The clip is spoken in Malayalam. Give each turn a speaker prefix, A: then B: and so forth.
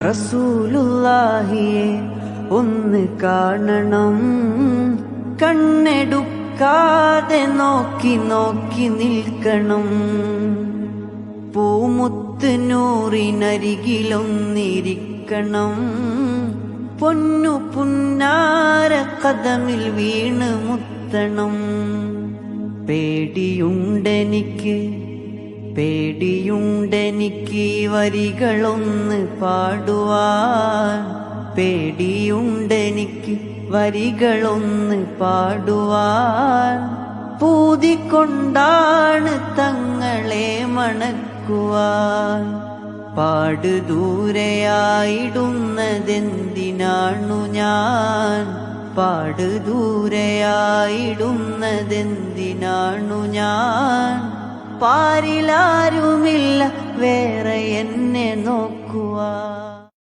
A: റസൂലുള്ളാഹിയെ ഒന്ന് കാണണം, കണ്ണെടുക്കാതെ നോക്കി നോക്കി നിൽക്കണം. പൂമുത്ത് നൂറിനരികിലൊന്നിരിക്കണം, പൊന്നു പുന്നാര കദമിൽ വീണ് മുത്തണം. പേടിയുണ്ടെനിക്ക് പേടിയുണ്ടെനിക്ക് വരികളൊന്ന് പാടുവാൻ, പേടിയുണ്ടെനിക്ക് വരികളൊന്ന് പാടുവാൻ. പൂതിക്കൊണ്ടാണ് തങ്ങളെ മണക്കുവാൻ. പാടുദൂരെയായിടുന്നതെന്തിനാണു ഞാൻ, പാടുദൂരെയായിടുന്നതെന്തിനാണു ഞാൻ. പാരിലാരുമില്ല വേറെ എന്നെ നോക്കുവാൻ.